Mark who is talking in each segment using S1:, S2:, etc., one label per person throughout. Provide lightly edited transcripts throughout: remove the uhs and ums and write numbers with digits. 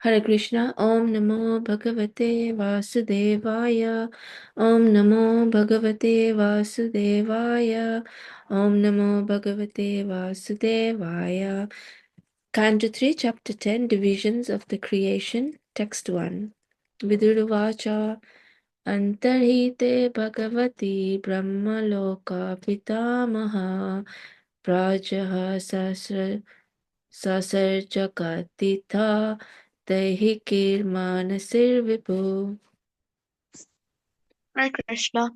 S1: Hare Krishna, Om Namo Bhagavate Vasudevaya, Om Namo Bhagavate Vasudevaya, Om Namo Bhagavate Vasudevaya. Canto 3, Chapter 10, Divisions of the Creation, Text 1. Viduruvacha Antarhite Bhagavati Brahmaloka Pitamaha Prajaha Sasarjakatitha Daihikirmanasirvipu.
S2: Hare Krishna.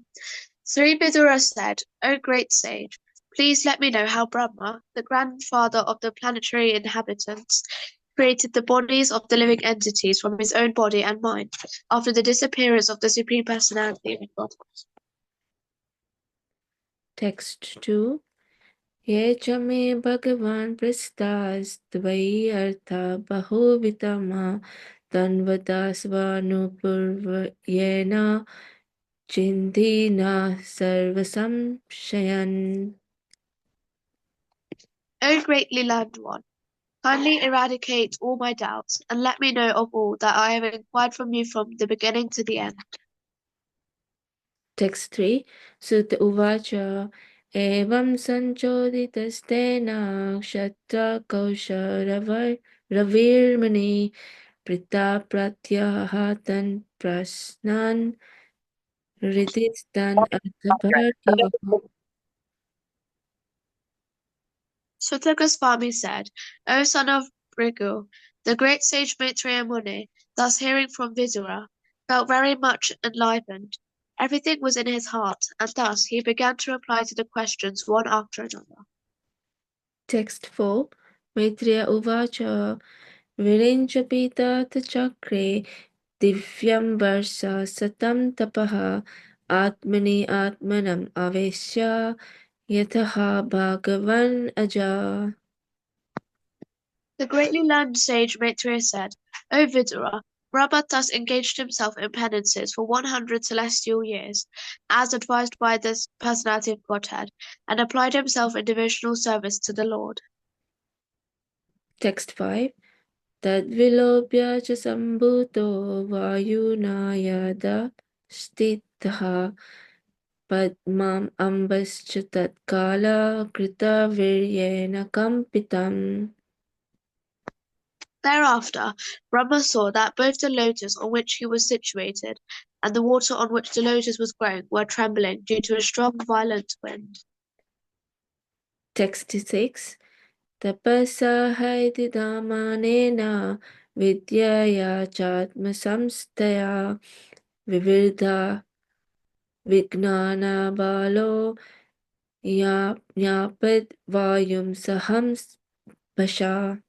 S2: Sri Vidura said, O great sage, please let me know how Brahma, the grandfather of the planetary inhabitants, created the bodies of the living entities from his own body and mind after the disappearance of the Supreme Personality of God.
S1: Text 2. Ye cha me Bhagavan prastastvai artha bahuvitama tanvadasvanupurvayena chindina sarvasamshayan.
S2: O greatly learned one, kindly eradicate all my doubts, and let me know of all that I have inquired from you from the beginning to the end.
S1: Text 3. Sutta Uvacha Evam Sanchoditastena Kshatra Ravirmani Prita Pratyahatan Prasnan Ridistan Athabhargavaha.
S2: Sutta Goswami said, O son of Bhrigu, the great sage Maitreya Muni, thus hearing from Vidura, felt very much enlivened. Everything was in his heart, and thus he began to reply to the questions one after another.
S1: Text 4. Maitreya Uvacha Virincha Pita Chakre Divyam Varsa Satam Tapaha Atmani Atmanam Avesya Yataha Bhagavan Aja.
S2: The greatly learned sage Maitreya said, O Vidura, Brahma thus engaged himself in penances for 100 celestial years, as advised by the personality of Godhead, and applied himself in devotional service to the Lord.
S1: Text 5. Tadvilobhya cha sambhuto vayuna yada stitha padmam ambascha tatkala krita viryena kampitam.
S2: Thereafter, Brahma saw that both the lotus on which he was situated and the water on which the lotus was growing were trembling due to a strong, violent wind.
S1: Text 6. Tapasa haididhamanena vidyaya chatma samstaya vivirdha vignana balo yapad vayum saham pasha.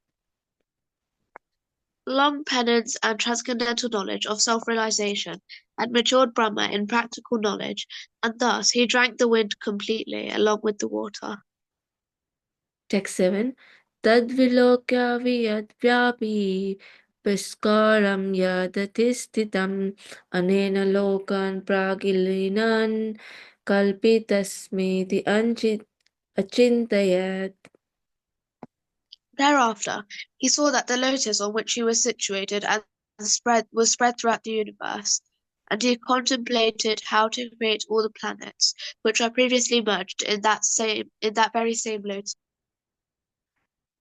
S2: Long penance and transcendental knowledge of self-realization had matured Brahma in practical knowledge, and thus he drank the wind completely along with the water.
S1: Text 7. Tadvilokya viyadvyapi Paskaram yadatistitam anena lokan pragilinan kalpitasmiti achintayat.
S2: Thereafter, he saw that the lotus on which he was situated and was spread throughout the universe, and he contemplated how to create all the planets, which are previously merged in that very same lotus.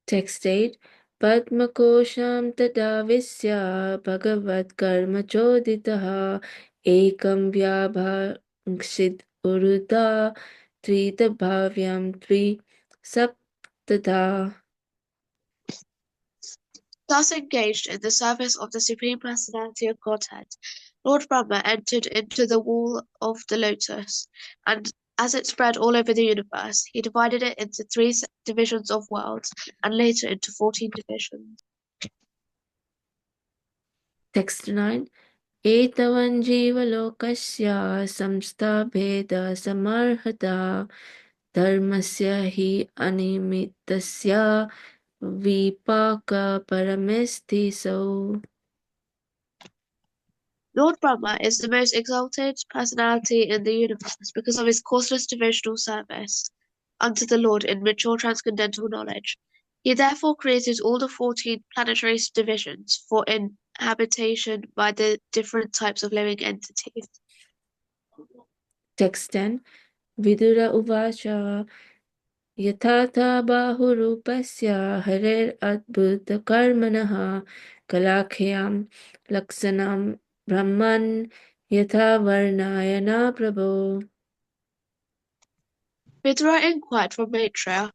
S1: Text 8. Padmakosham tadavisya bhagavad karma choditaha ekam vyabhangsit uruda trita bhavyam tvi saptada.
S2: Thus engaged in the service of the Supreme Personality of Godhead, Lord Brahma entered into the wall of the lotus, and as it spread all over the universe, he divided it into three divisions of worlds, and later into 14 divisions.
S1: Text 9. Etavan jivalokasya samstabheda samarhata dharmasya hi animitasya vipaka paramestiso.
S2: Lord Brahma is the most exalted personality in the universe because of his causeless devotional service unto the Lord in mature transcendental knowledge. He therefore created all the 14 planetary divisions, for in habitation by the different types of living entities.
S1: Text 10. Vidura Uvacha Yathatha Bahurupasya Harer Adbhuta Karmanaha Kalakhyam Laksanam Brahman Yatha Varnayana Prabho.
S2: Vidura inquired from Maitreya,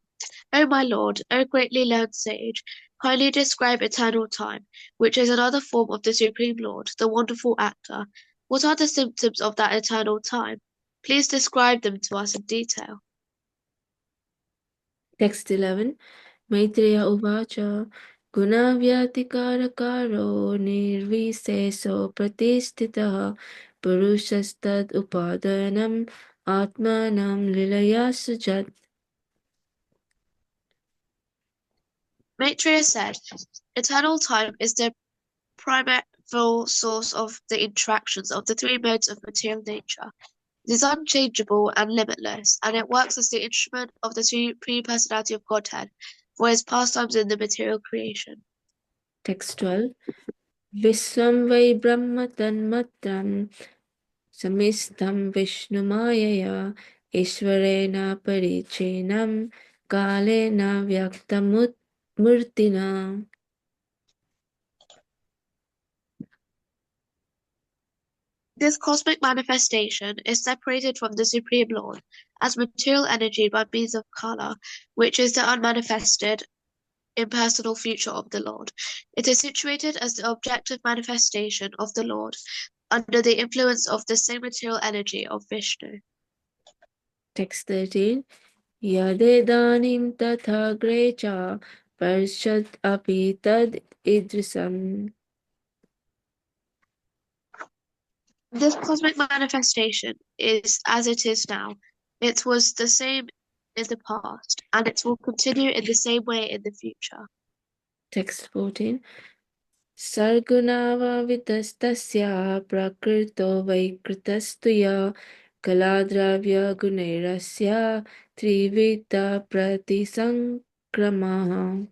S2: O my lord, O greatly learned sage, kindly describe eternal time, which is another form of the Supreme Lord, the wonderful actor. What are the symptoms of that eternal time? Please describe them to us in detail.
S1: Text 11. Maitreya Uvacha Gunavyatikarakaro Nirviseso Pratistitaha Purushastad Upadanam Atmanam Lilaya Sujat.
S2: Maitreya said, eternal time is the primeval source of the interactions of the three modes of material nature. It is unchangeable and limitless, and it works as the instrument of the Supreme Personality of Godhead for his pastimes in the material creation.
S1: Text 12. Viswam Vai Brahma Tanmatram Samistam Vishnumaya Ishwarena Parichenam Kalena Vyaktamut Murtina.
S2: This cosmic manifestation is separated from the Supreme Lord as material energy by means of kala, which is the unmanifested, impersonal future of the Lord. It is situated as the objective manifestation of the Lord under the influence of the same material energy of Vishnu.
S1: Text 13. Yadedanim tathagre cha parshad api tad idrisam.
S2: This cosmic manifestation is as it is now. It was the same in the past, and it will continue in the same way in the future.
S1: Text 14. Sargunava vitastasya prakrito vaikritastuya kaladravya gunairasya trivita pratisankramaha.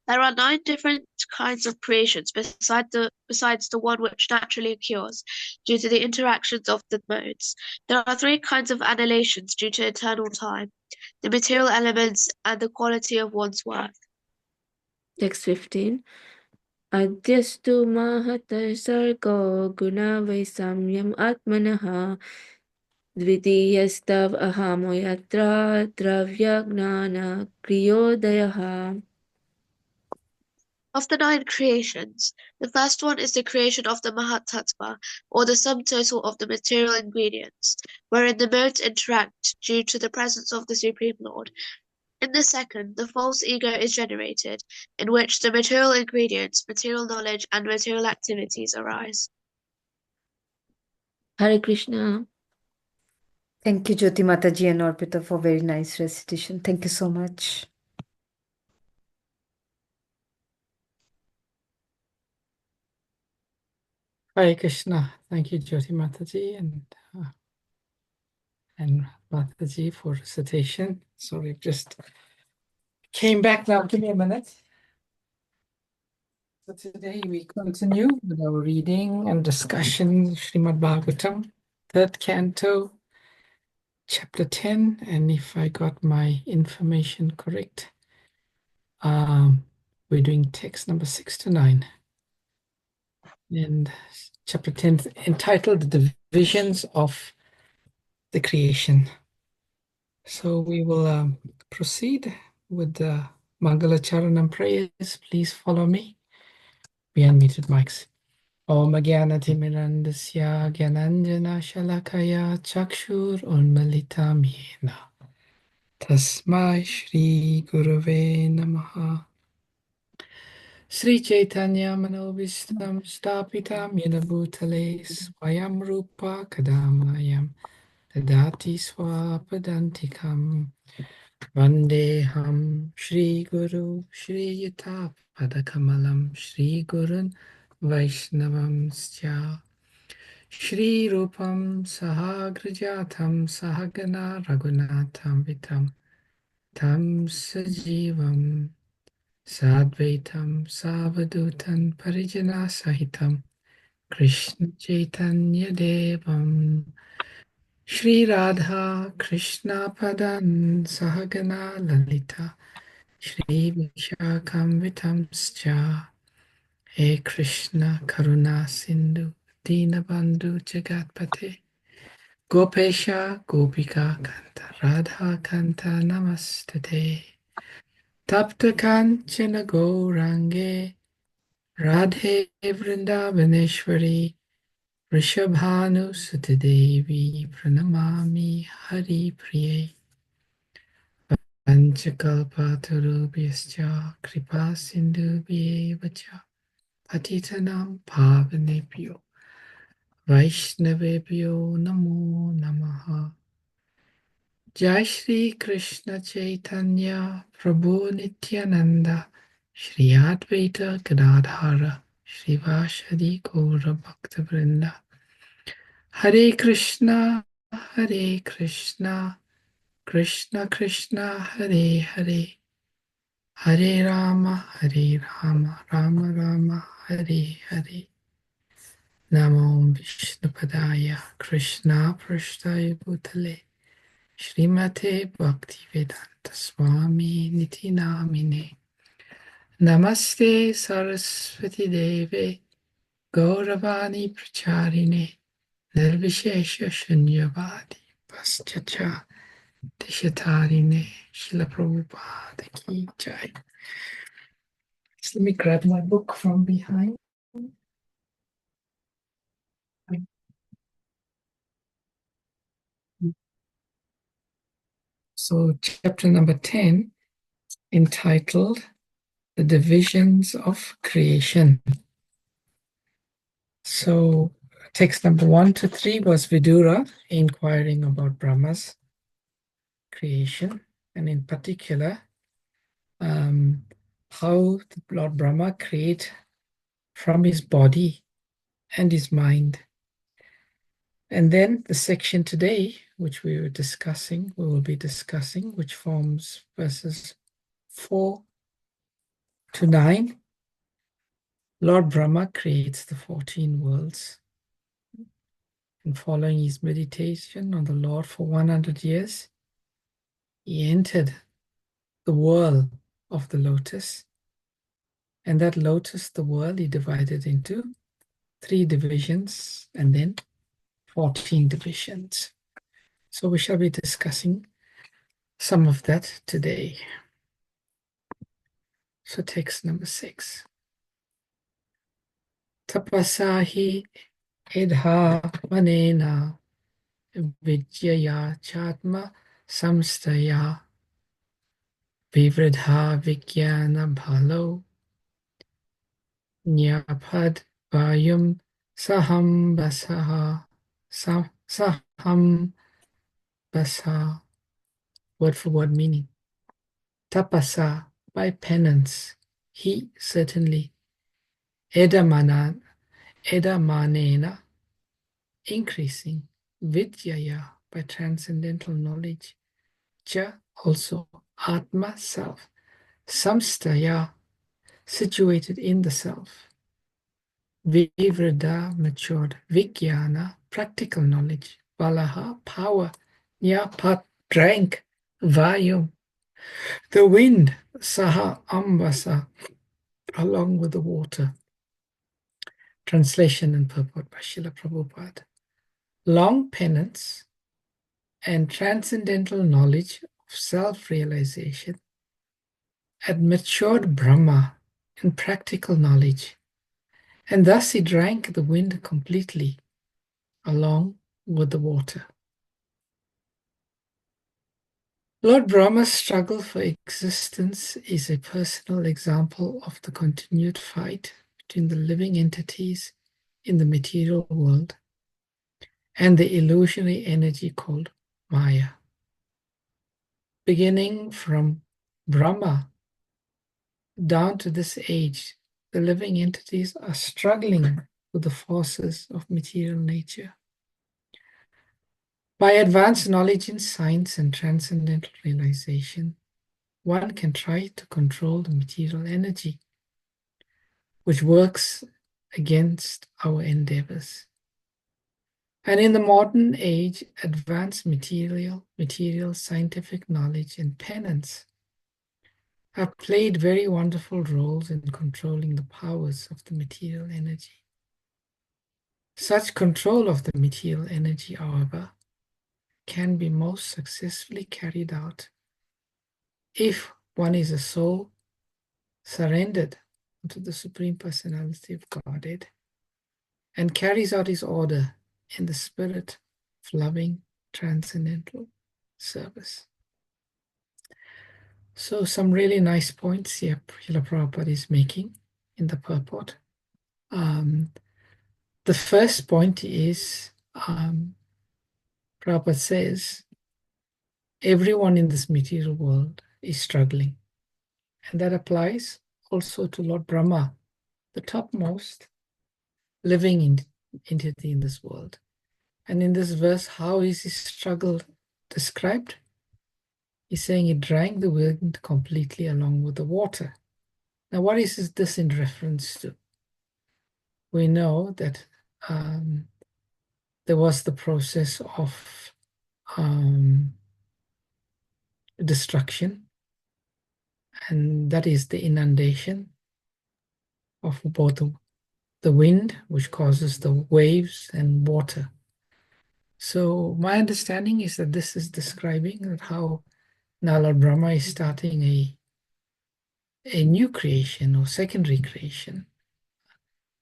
S2: There are 9 different kinds of creations besides the one which naturally occurs due to the interactions of the modes. There are 3 kinds of annihilations due to eternal time, the material elements, and the quality of one's work.
S1: Text 15. Adyastu mahatar sargo guna vaisamyam atmanaha Dvitiyastav ahamo yatra dravyajnana kriyodayaha.
S2: Of the 9 creations, the first one is the creation of the Mahatattva, or the sum total of the material ingredients, wherein the modes interact due to the presence of the Supreme Lord. In the second, the false ego is generated, in which the material ingredients, material knowledge, and material activities arise.
S1: Hare Krishna.
S3: Thank you, Jyoti Mataji and Arpita, for very nice recitation. Thank you so much.
S4: Hare Krishna. Thank you, Jyoti Mataji and Mataji for recitation. Sorry, just came back now. Give me a minute. So today we continue with our reading and discussion, Srimad Bhagavatam, 3rd canto, chapter 10. And if I got my information correct, we're doing text number 6 to 9. And chapter 10 entitled The Divisions of the Creation. So we will proceed with the Mangala Charanam prayers. Please follow me. We unmuted mics. Om Gyanatimirandasya Gyananjana Shalakaya Chakshur Unmalitam Yena Tasmai Shri Gurave Namaha Sri Chaitanya Manobishtam Stapitam Yena Bhutale Swayam Rupa Kadamayam Tadati Swapadantikam Vandeham Shri Guru Shri Yuta Padakamalam Shri Gurun Vaishnavam Sya Shri Rupam Sahagrajatam Sahagana Raghunatam Vitam Tam Sajivam Sadvaitam Savadutan Parijana Sahitam Krishna Chaitanya Devam Shri Radha Krishna Padan Sahagana Lalita Shri Vishakam Vitamscha He Krishna Karuna Sindhu Dinabandhu Jagatpate Gopesha Gopika Kanta Radha Kanta Namastate Tapta Kanchana Gourange Radhe Vrindavaneshwari Rishabhanu Sutidevi Pranamami Hari Priye Panchakalpatarubhyascha Kripa Sindhubhyevacha Patitanam Pavanebhyo Vaishnavebhyo Namo Namaha Jai Shri Krishna Chaitanya Prabhu Nityananda Shri Advaita Gadadhara Srivashadi Gaura Bhakta Vrinda Hare Krishna Krishna Krishna Hare Hare Hare Rama Rama Rama Hare Hare Namo Vishnupadaya Krishna Prasthaya Bhutale Srimate Bhaktivedanta Swami Niti Namine Namaste Saraswati Deve Gauravani Pracharine Nirvishesha Shunyavadi Paschacha Tishatarine Srila Prabhupada Ki Jai. So let me grab my book from behind. So chapter number 10, entitled The Divisions of Creation. So text number 1 to 3 was Vidura inquiring about Brahma's creation, and in particular, how Lord Brahma create from his body and his mind. And then the section today, which we will be discussing, which forms verses 4 to 9. Lord Brahma creates the 14 worlds. And following his meditation on the Lord for 100 years, he entered the whirl of the lotus. And that lotus, the whirl, he divided into 3 divisions and then 14 divisions. So we shall be discussing some of that today. So text number 6. Tapasahi edha manena vidyaya chatma samstaya vivridha vigyana bhalo nyapad vayum saham basaha saham basa. Word for word meaning. Tapasa, by penance, he certainly edamanena, increasing, vidyaya, by transcendental knowledge, cha, also, atma, self, samstaya, situated in the self, vivrida, matured, vijnana, practical knowledge, valaha, power, nyapat, drank, vayum, the wind, saha, ambasa, along with the water. Translation and purport by Srila Prabhupada. Long penance and transcendental knowledge of self-realization had matured Brahma in practical knowledge, and thus he drank the wind completely along with the water. Lord Brahma's struggle for existence is a personal example of the continued fight between the living entities in the material world and the illusionary energy called Maya. Beginning from Brahma down to this age, the living entities are struggling with the forces of material nature. By advanced knowledge in science and transcendental realization, one can try to control the material energy, which works against our endeavors. And in the modern age, advanced material scientific knowledge and penance have played very wonderful roles in controlling the powers of the material energy. Such control of the material energy, however, can be most successfully carried out if one is a soul surrendered to the Supreme Personality of Godhead and carries out his order in the spirit of loving transcendental service. So some really nice points here Srila Prabhupada is making in the purport. The first point is, Prabhupada says, everyone in this material world is struggling. And that applies also to Lord Brahma, the topmost living entity in this world. And in this verse, how is his struggle described? He's saying he drank the wind completely along with the water. Now, what is this in reference to? We know that there was the process of destruction, and that is the inundation of both the wind, which causes the waves, and water. So my understanding is that this is describing how now Lord Brahma is starting a new creation or secondary creation.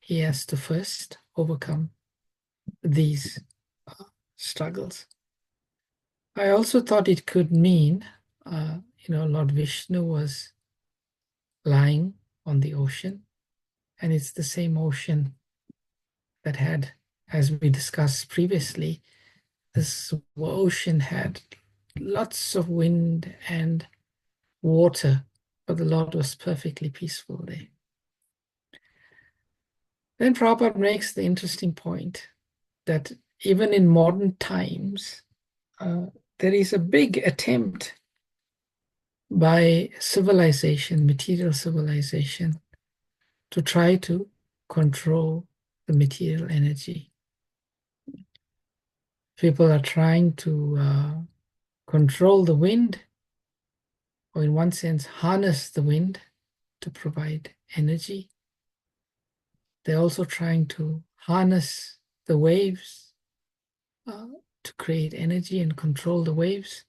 S4: He has to first overcome these struggles. I also thought it could mean, Lord Vishnu was lying on the ocean, and it's the same ocean that had, as we discussed previously, this ocean had lots of wind and water, but the Lord was perfectly peaceful there. Then Prabhupada makes the interesting point that even in modern times, there is a big attempt by civilization, material civilization, to try to control the material energy. People are trying to control the wind, or in one sense, harness the wind to provide energy. They're also trying to harness the waves to create energy and control the waves.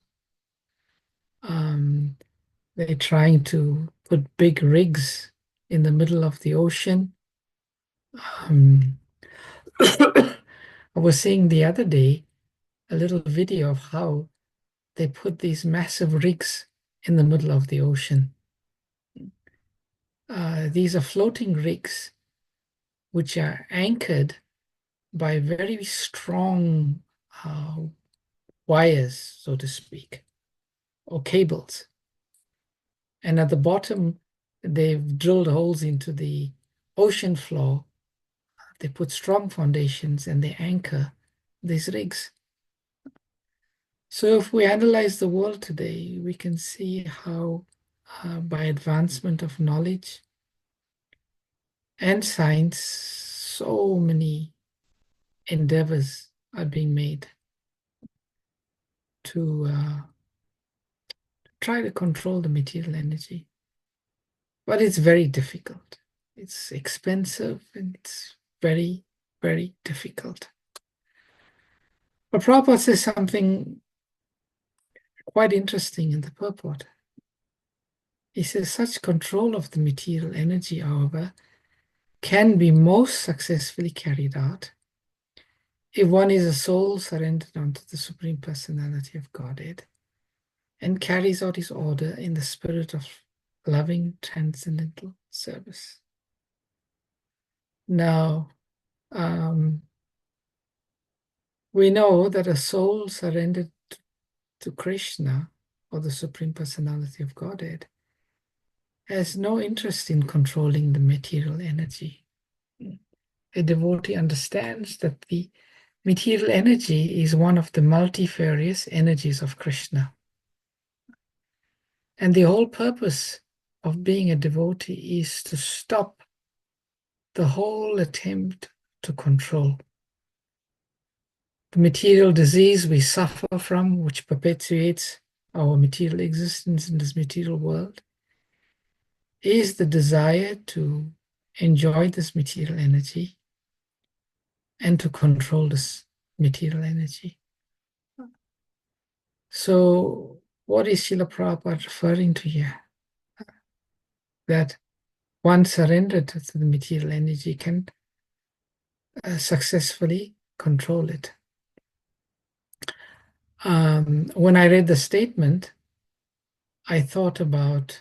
S4: They're trying to put big rigs in the middle of the ocean. I was seeing the other day a little video of how they put these massive rigs in the middle of the ocean. These are floating rigs which are anchored by very strong wires, so to speak, or cables. And at the bottom, they've drilled holes into the ocean floor. They put strong foundations and they anchor these rigs. So if we analyze the world today, we can see how by advancement of knowledge and science, so many endeavors are being made to try to control the material energy. But it's very difficult. It's expensive and it's very, very difficult. But Prabhupada says something quite interesting in the purport. He says, such control of the material energy, however, can be most successfully carried out if one is a soul surrendered unto the Supreme Personality of Godhead and carries out his order in the spirit of loving transcendental service. Now, we know that a soul surrendered to Krishna, or the Supreme Personality of Godhead, has no interest in controlling the material energy. A devotee understands that the material energy is one of the multifarious energies of Krishna. And the whole purpose of being a devotee is to stop the whole attempt to control. The material disease we suffer from, which perpetuates our material existence in this material world, is the desire to enjoy this material energy and to control this material energy. So, what is Srila Prabhupada referring to here? That one surrendered to the material energy can successfully control it. When I read the statement, I thought about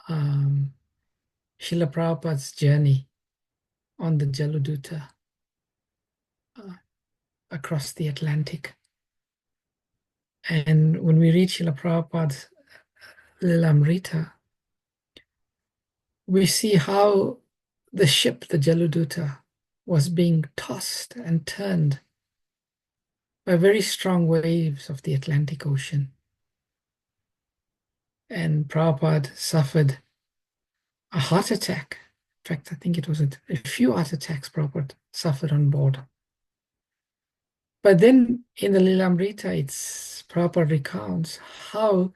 S4: Srila Prabhupada's journey on the Jaladuta across the Atlantic. And when we read Srila Prabhupada's Lilamrita, we see how the ship, the Jaladuta, was being tossed and turned by very strong waves of the Atlantic Ocean. And Prabhupada suffered a heart attack. In fact, I think it was a few heart attacks Prabhupada suffered on board. But then in the Lilamrita, Prabhupada recounts how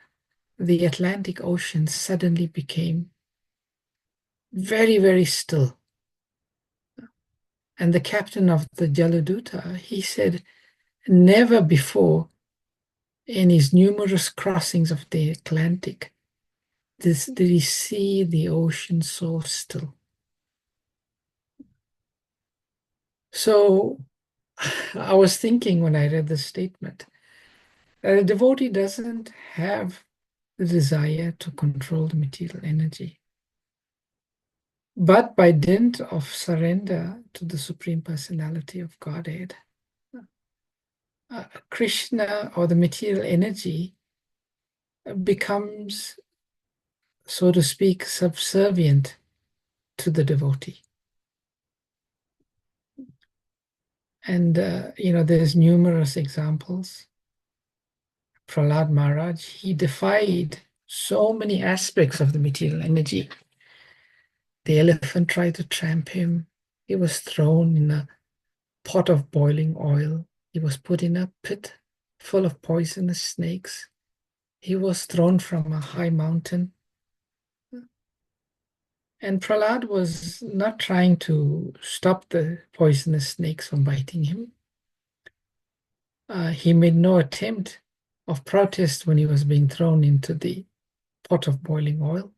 S4: the Atlantic Ocean suddenly became very, very still. And the captain of the Jaladuta, he said, never before in his numerous crossings of the Atlantic did he see the ocean so still. So I was thinking when I read this statement, that a devotee doesn't have the desire to control the material energy. But by dint of surrender to the Supreme Personality of Godhead, Krishna, or the material energy, becomes, so to speak, subservient to the devotee. And, there's numerous examples. Prahlad Maharaj, he defied so many aspects of the material energy. The elephant tried to tramp him. He was thrown in a pot of boiling oil. He was put in a pit full of poisonous snakes. He was thrown from a high mountain. And Prahlad was not trying to stop the poisonous snakes from biting him. He made no attempt of protest when he was being thrown into the pot of boiling oil.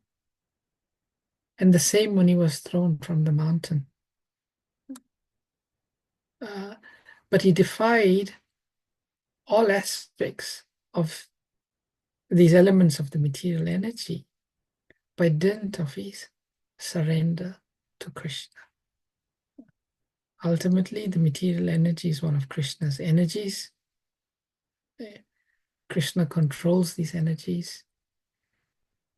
S4: And the same when he was thrown from the mountain. But he defied all aspects of these elements of the material energy by dint of his surrender to Krishna. Ultimately, the material energy is one of Krishna's energies. Krishna controls these energies.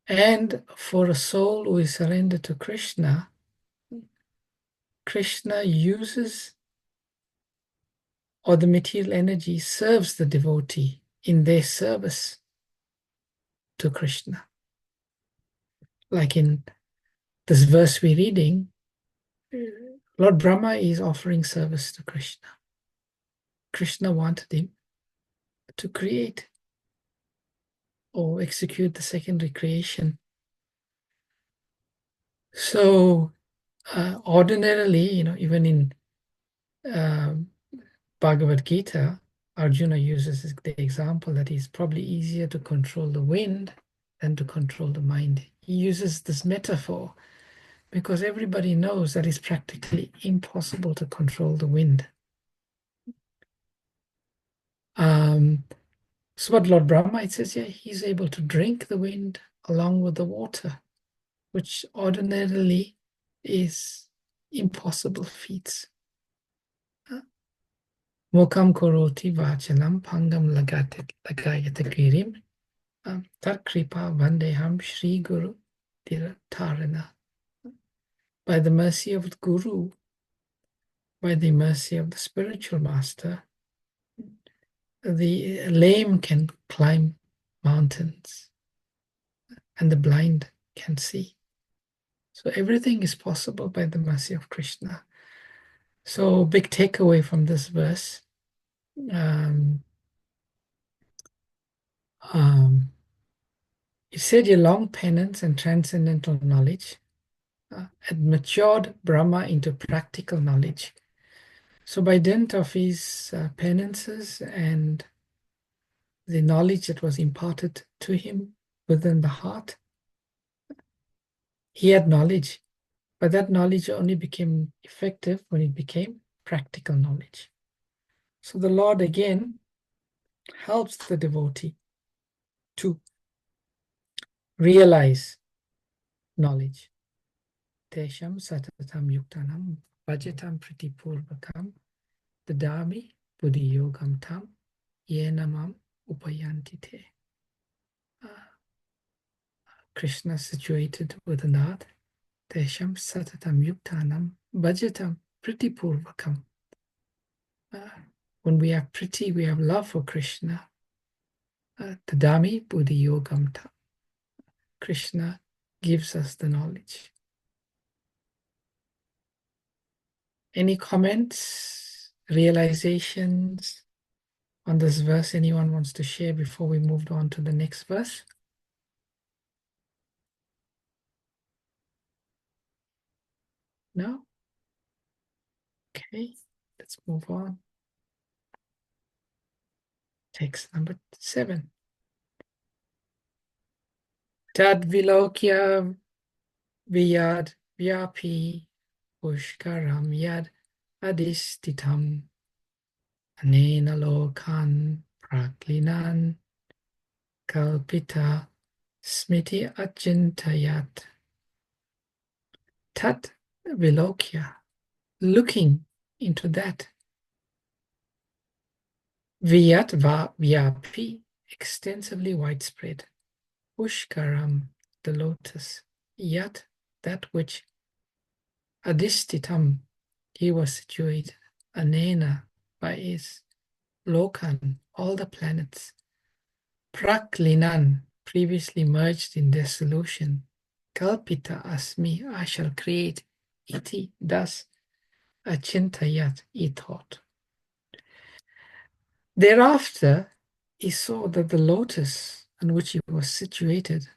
S4: And for a soul who is surrendered to Krishna, Krishna uses, or the material energy serves the devotee in their service to Krishna. Like in this verse we're reading, Lord Brahma is offering service to Krishna. Krishna wanted him to create or execute the secondary creation. So ordinarily, even in Bhagavad Gita, Arjuna uses the example that it's probably easier to control the wind than to control the mind. He uses this metaphor because everybody knows that it's practically impossible to control the wind. So what Lord Brahma, it says, he's able to drink the wind along with the water, which ordinarily is impossible feats. Mukam koroti vachanam pangam lagayata girim tat kripa vandeham Shri Guru Tiratarana. By the mercy of the Guru, by the mercy of the spiritual master, the lame can climb mountains. and the blind can see. So everything is possible by the mercy of Krishna. So big takeaway from this verse. It said your long penance and transcendental knowledge had matured Brahma into practical knowledge. So by dint of his penances and the knowledge that was imparted to him within the heart, he had knowledge, but that knowledge only became effective when it became practical knowledge. So the Lord again helps the devotee to realize knowledge. Tesham satatam yuktanam bhajatam pritipurvakam dadami buddhi yogam tam yenamam upayantite. Krishna situated within the heart. Tesham satatam yuktanam bhajatam pritipurvakam. When we have priti, we have love for Krishna. Tadami buddhi yogam tam. Krishna gives us the knowledge. Any comments, realizations on this verse anyone wants to share before we move on to the next verse? No? Okay, let's move on. Text number 7. Tad vilokya viyad vyapi pushkaram yad adistitam anena lokan praklinan kalpita smiti achintayat. Tat vilokya, looking into that. Viyat va vyapi, extensively widespread. Pushkaram, the lotus. Yat, that which. Adistitam, he was situated. Anena, by his. Lokan, all the planets. Praklinan, previously merged in their solution. Kalpita asmi, I shall create. Iti, thus. Achintayat, he thought. Thereafter, he saw that the lotus on which he was situated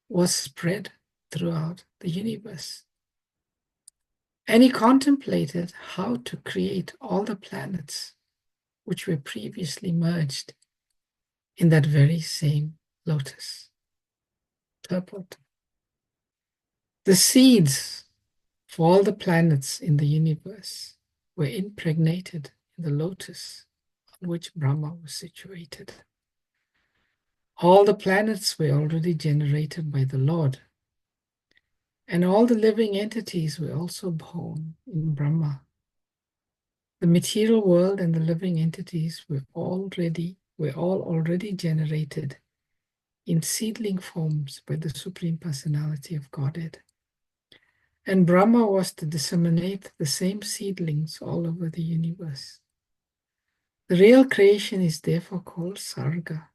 S4: was spread throughout the universe. And he contemplated how to create all the planets which were previously merged in that very same lotus. Purport. The seeds for all the planets in the universe were impregnated in the lotus on which Brahma was situated. All the planets were already generated by the Lord, and all the living entities were also born in Brahma. The material world and the living entities were all already generated in seedling forms by the Supreme Personality of Godhead. And Brahma was to disseminate the same seedlings all over the universe. The real creation is therefore called Sarga.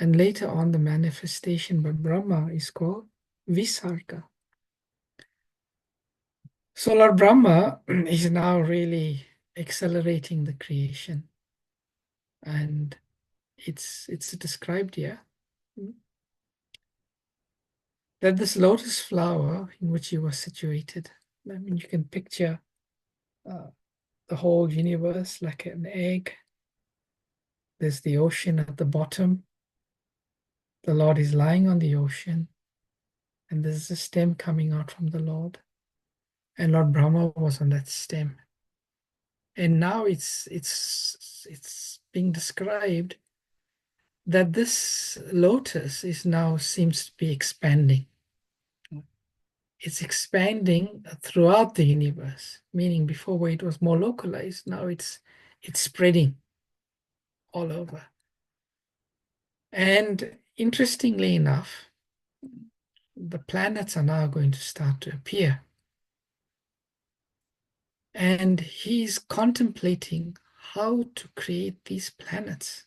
S4: And later on, the manifestation by Brahma is called Visarga. So Lord Brahma is now really accelerating the creation. And it's described here that this lotus flower in which he was situated, I mean, you can picture the whole universe like an egg. There's the ocean at the bottom. The Lord is lying on the ocean, and there's a stem coming out from the Lord. And Lord Brahma was on that stem. And now it's being described that this lotus is now seems to be expanding. It's expanding throughout the universe, meaning before where it was more localized, now it's spreading all over. And interestingly enough, the planets are now going to start to appear. And he's contemplating how to create these planets.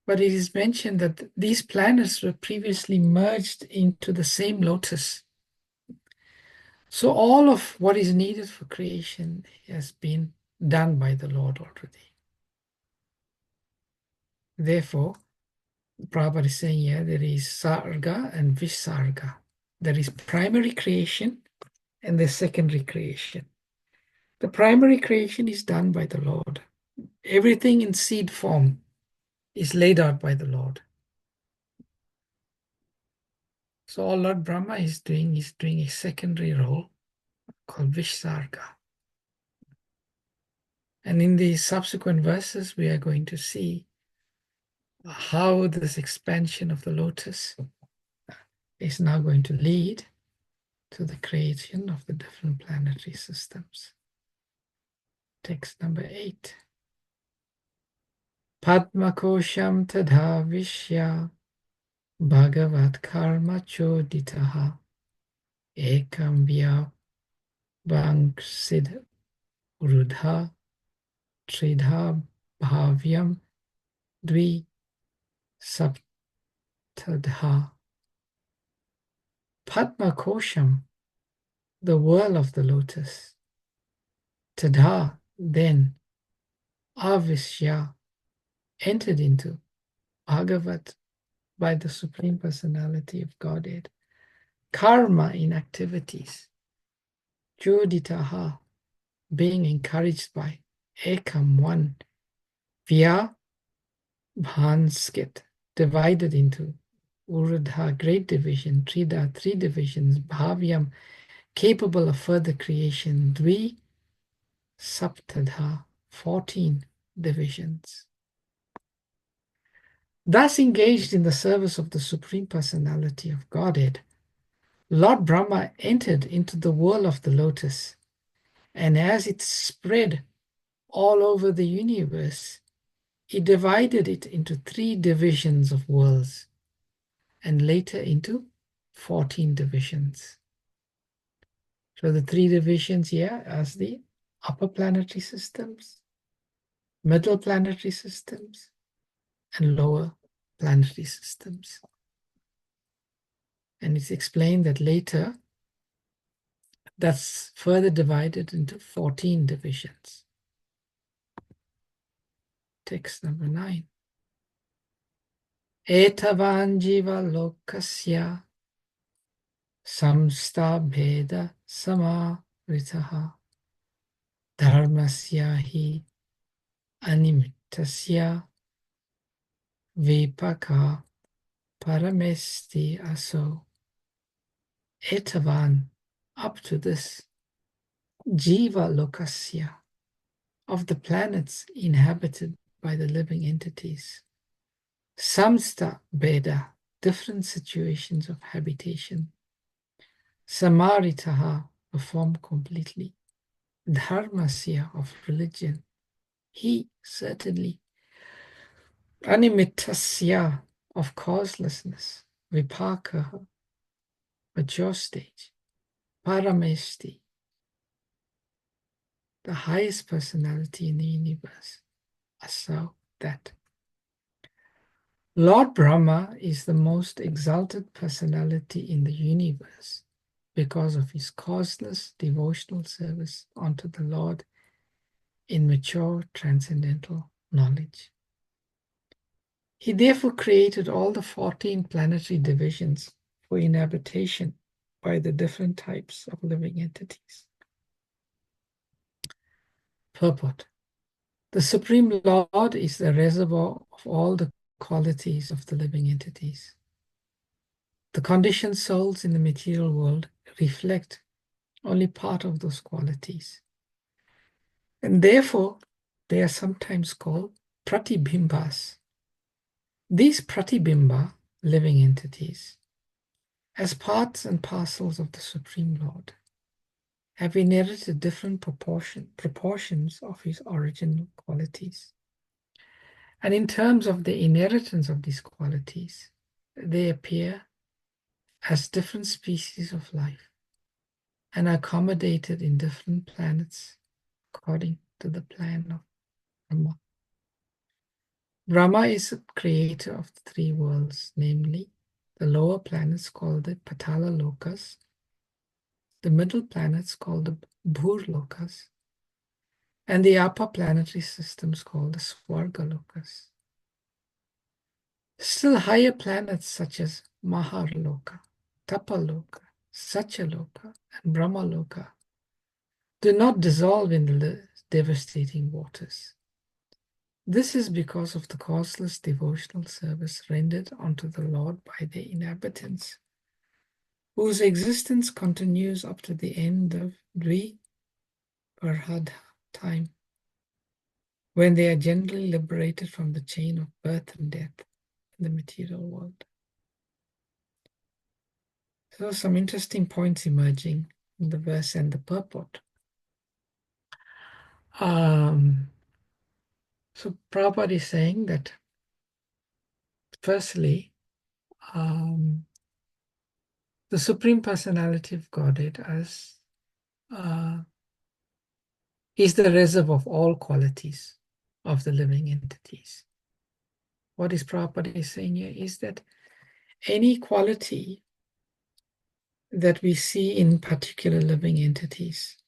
S4: But it is mentioned that these planets were previously merged into the same lotus. So all of what is needed for creation has been done by the Lord already. Therefore, Prabhupada is saying here there is Sarga and Visarga. There is primary creation and the secondary creation. The primary creation is done by the Lord. Everything in seed form is laid out by the Lord. So all Lord Brahma is doing a secondary role called Visarga. And in the subsequent verses, we are going to see how this expansion of the lotus is now going to lead to the creation of the different planetary systems. Text number 8. Padma kosham tadha vishya bhagavat karma choditaha ekam vya Sid Rudha Tridha Bhavyam Dvi Saptadha. Padma Kosham, the whirl of the lotus. Tadha, then, Avishya, entered into Bhagavat by the Supreme Personality of Godhead. Karma in activities. Joditaha, being encouraged by Ekam, one. Vya Bhanskit, divided into Urudha, great division, Trida, three divisions, Bhavyam, capable of further creation, Dvi, Saptadha, 14 divisions. Thus engaged in the service of the Supreme Personality of Godhead, Lord Brahma entered into the whirl of the lotus, and as it spread all over the universe, he divided it into three divisions of worlds, and later into 14 divisions. So the three divisions here as the upper planetary systems, middle planetary systems, and lower planetary systems. And it's explained that later that's further divided into 14 divisions. Text number 9. Etavan jiva lokasya samsta bheda samaritaha dharmasya hi animittasya vipaka paramesti aso. Etavan, up to this, jiva lokasya, of the planets inhabited by the living entities. Samsta beda, different situations of habitation. Samaritaha, performed completely. Dharmasya, of religion. He, certainly. Animittasya, of causelessness. Vipaka, mature stage. Paramesti, the highest personality in the universe. So that Lord Brahma is the most exalted personality in the universe because of his causeless devotional service unto the Lord in mature transcendental knowledge. He therefore created all the 14 planetary divisions for inhabitation by the different types of living entities. Purport. The Supreme Lord is the reservoir of all the qualities of the living entities. The conditioned souls in the material world reflect only part of those qualities. And therefore, they are sometimes called pratibhimbas. These pratibimba, living entities, as parts and parcels of the Supreme Lord, have inherited different proportions of his original qualities. And in terms of the inheritance of these qualities, they appear as different species of life and are accommodated in different planets according to the plan of Brahma. Brahma is the creator of the three worlds, namely the lower planets called the Patala Lokas, the middle planets called the Bhur Lokas, and the upper planetary systems called the Swarga Lokas. Still higher planets such as Maharloka, Tapaloka, Satyaloka, and Brahmaloka do not dissolve in the devastating waters. This is because of the causeless devotional service rendered unto the Lord by the inhabitants, whose existence continues up to the end of Dvi-parhadha time, when they are generally liberated from the chain of birth and death in the material world. So some interesting points emerging in the verse and the purport. So Prabhupada is saying that firstly, the Supreme Personality of Godhead as is the reservoir of all qualities of the living entities. What is Prabhupada is saying here is that any quality that we see in particular living entities,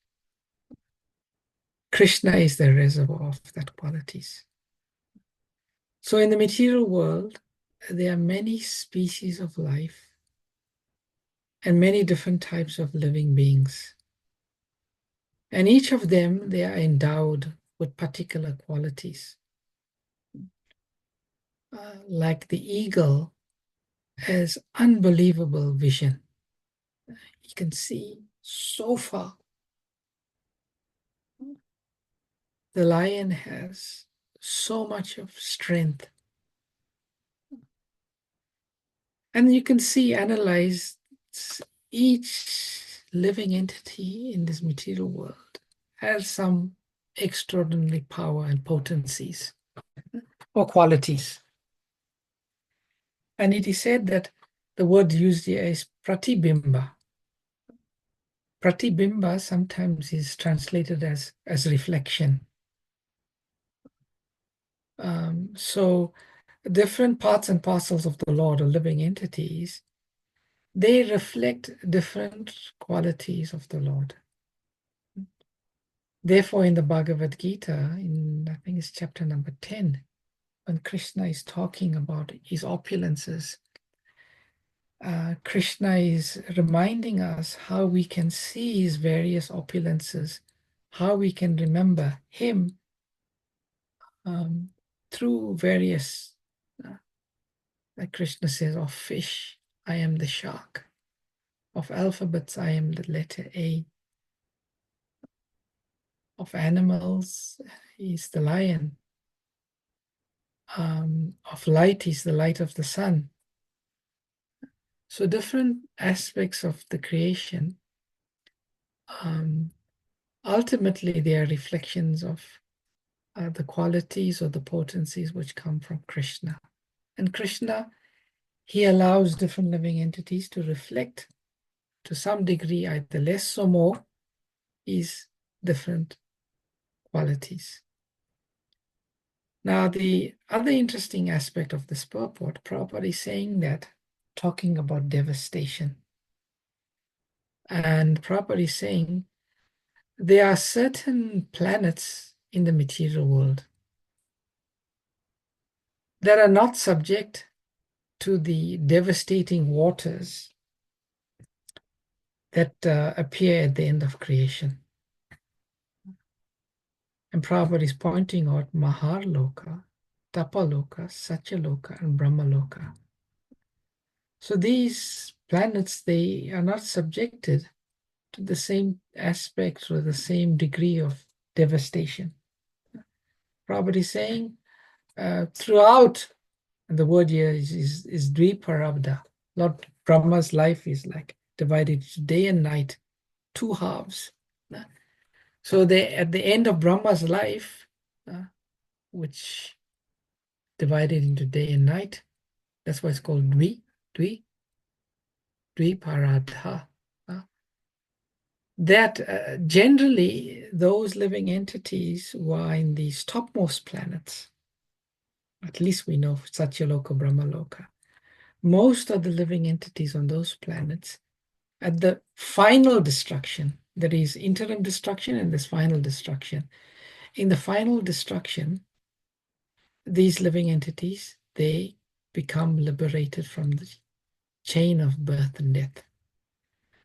S4: Krishna is the reservoir of that qualities. So in the material world, there are many species of life and many different types of living beings. And each of them, they are endowed with particular qualities. Like the eagle has unbelievable vision. You can see so far. The lion has so much of strength. And you can see, analyze each living entity in this material world has some extraordinary power and potencies or qualities. And it is said that the word used here is pratibimba. Pratibimba sometimes is translated as reflection. So different parts and parcels of the Lord or living entities, they reflect different qualities of the Lord. Therefore, in the Bhagavad Gita, in I think it's chapter number 10, when Krishna is talking about his opulences, Krishna is reminding us how we can see his various opulences, how we can remember him through various, like Krishna says, of fish, I am the shark. Of alphabets, I am the letter A. Of animals, he's the lion. Of light, he's the light of the sun. So different aspects of the creation, ultimately they are reflections of the qualities or the potencies which come from Krishna. And Krishna, he allows different living entities to reflect to some degree, either less or more, is different qualities. Now, the other interesting aspect of this purport, Prabhupada is saying that, talking about devastation. And Prabhupada is saying there are certain planets in the material world that are not subject to the devastating waters that appear at the end of creation. And Prabhupada is pointing out Maharloka, Tapaloka, Satyaloka, and Brahmaloka. So these planets, they are not subjected to the same aspects or the same degree of devastation. Prabhupada is saying throughout, and the word here is Dviparabda. Lord Brahma's life is like divided into day and night, two halves. So at the end of Brahma's life, which divided into day and night, that's why it's called Dviparadha. That generally those living entities who are in these topmost planets, At least we know Satyaloka, Brahmaloka. Most of the living entities on those planets, at the final destruction, there is interim destruction and this final destruction. In the final destruction, these living entities, they become liberated from the chain of birth and death.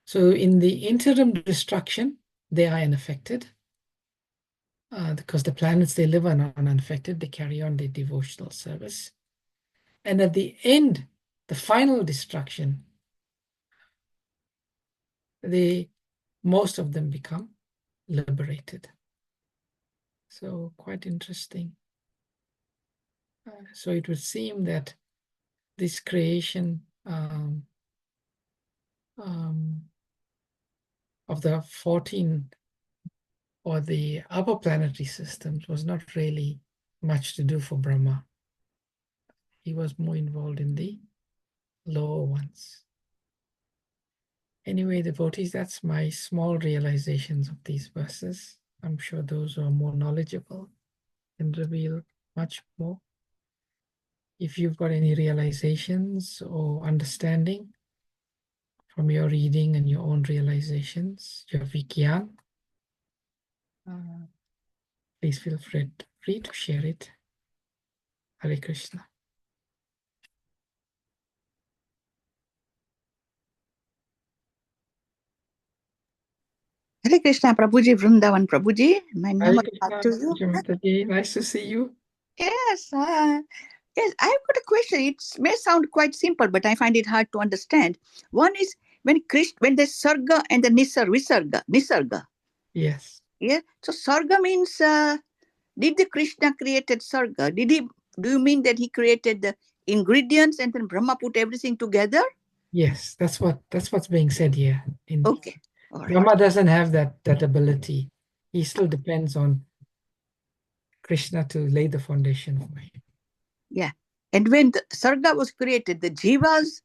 S4: So in the interim destruction, they are unaffected because the planets they live on are unaffected. They carry on their devotional service. And at the end, the final destruction, most of them become liberated. So quite interesting. So it would seem that this creation of the 14 or the upper planetary systems was not really much to do for Brahma. He was more involved in the lower ones. Anyway, devotees, that's my small realizations of these verses. I'm sure those who are more knowledgeable can reveal much more. If you've got any realizations or understanding from your reading and your own realizations, your Vigyan, please feel free to share it. Hare Krishna.
S5: Hare Krishna, Prabhuji, Vrindavan, Prabhuji. My
S4: Hare
S5: namaskar
S4: Krishna,
S5: to you.
S4: Mataji. Nice to see you.
S5: Yes, yes. I've got a question. It may sound quite simple, but I find it hard to understand. One is when the sarga and the nisarga.
S4: Yes.
S5: Yeah. So sarga means did the Krishna created sarga? Do you mean that he created the ingredients and then Brahma put everything together?
S4: Yes, that's what's being said here.
S5: Okay. All right.
S4: Brahma doesn't have that ability. He still depends on Krishna to lay the foundation for him.
S5: Yeah. And when the sarga was created, the jivas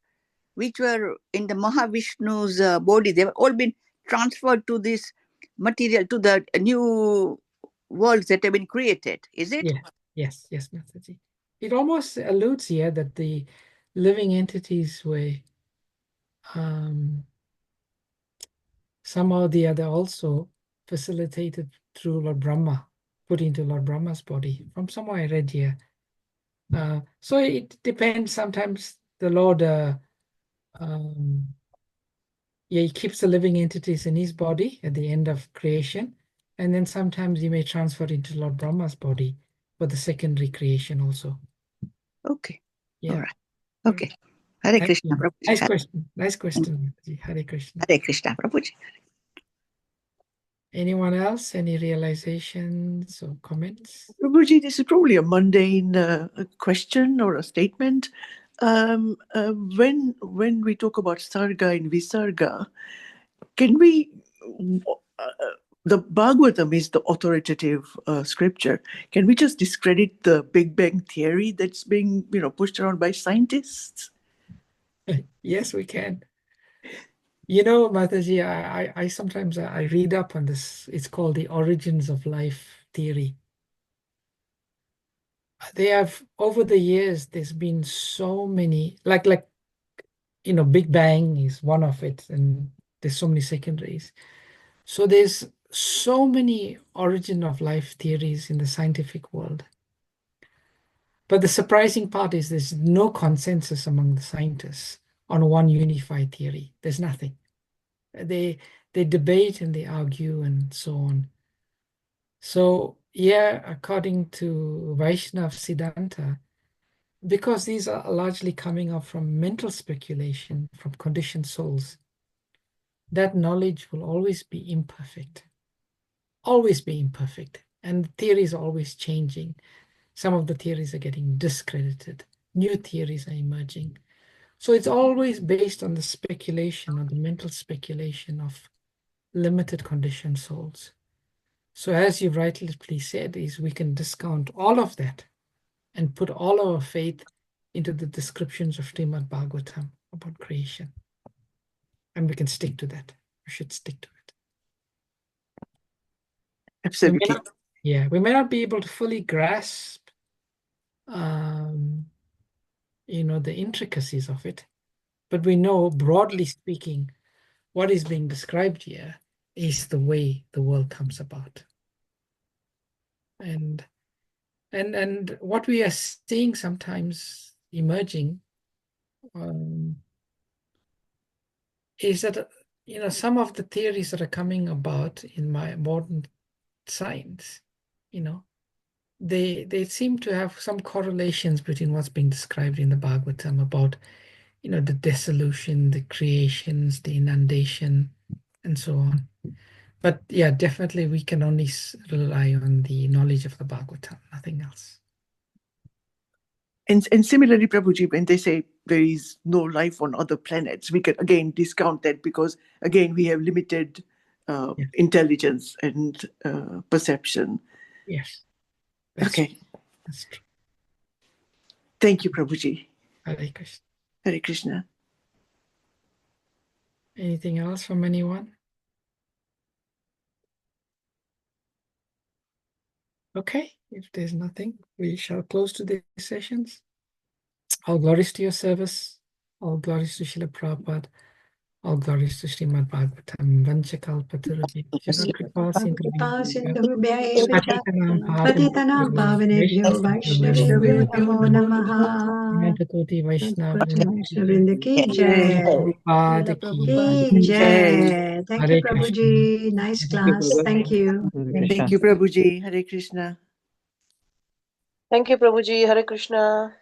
S5: which were in the Mahavishnu's body, they've all been transferred to this material, to the new worlds that have been created. Is it?
S4: Yes, Mataji. It almost alludes here that the living entities were somehow or the other also facilitated through Lord Brahma, put into Lord Brahma's body. From somewhere I read here. So it depends. Sometimes the Lord, he keeps the living entities in his body at the end of creation. And then sometimes he may transfer into Lord Brahma's body for the secondary creation also.
S5: Okay.
S4: Yeah.
S5: All right. Okay. Hare Krishna, Prabhuji.
S4: Nice question. Nice question. Hare Krishna.
S5: Hare Krishna, Prabhuji.
S4: Anyone else? Any realizations or comments?
S6: Prabhuji, this is probably a mundane question or a statement. When we talk about sarga and visarga, can we? The Bhagavatam is the authoritative scripture. Can we just discredit the Big Bang theory that's being pushed around by scientists?
S4: Yes, we can. You know, Mataji, I sometimes I read up on this. It's called the origins of life theory. They have, over the years, there's been so many, like Big Bang is one of it, and there's so many secondaries. So there's so many origin of life theories in the scientific world. But the surprising part is there's no consensus among the scientists on one unified theory. There's nothing. They debate and they argue and so on. So yeah, according to Vaishnav Siddhanta, because these are largely coming up from mental speculation, from conditioned souls, that knowledge will always be imperfect. Always be imperfect. And theories are always changing. Some of the theories are getting discredited. New theories are emerging. So it's always based on the speculation, on the mental speculation of limited conditioned souls. So as you rightly said, is we can discount all of that and put all our faith into the descriptions of Srimad Bhagavatam about creation. And we can stick to that. We should stick to it.
S6: Absolutely.
S4: We may not be able to fully grasp the intricacies of it. But we know, broadly speaking, what is being described here is the way the world comes about. And what we are seeing sometimes emerging is that some of the theories that are coming about in my modern science, they seem to have some correlations between what's being described in the Bhagavatam about the dissolution, the creations, the inundation, and so on. But yeah, definitely we can only rely on the knowledge of the Bhagavatam, nothing else.
S6: And similarly, Prabhuji, when they say there is no life on other planets, we can again discount that because, again, we have limited intelligence and perception.
S4: Yes.
S6: Okay.
S4: That's true.
S6: Thank you, Prabhuji.
S4: Hare Krishna.
S6: Hare Krishna.
S4: Anything else from anyone? Okay, if there's nothing, we shall close today's sessions. All glories to your service. All glories to Srila Prabhupada. All glories to Srimad Bhagavatam. Vanchakalpatarubhyascha kripa sindhubhyascha
S7: Patitanam pavanebhyo Vaishnavebhyo namo namaha.
S4: Anantakoti
S7: Vaishnavinda ki jai.
S4: Prabhupada
S7: Ki jai. Thank you,
S4: Hare Krishna.
S7: Prabhuji. Nice class. Thank you.
S6: Thank you, Prabhuji. Hare Krishna.
S8: Thank you, Prabhuji. Hare Krishna.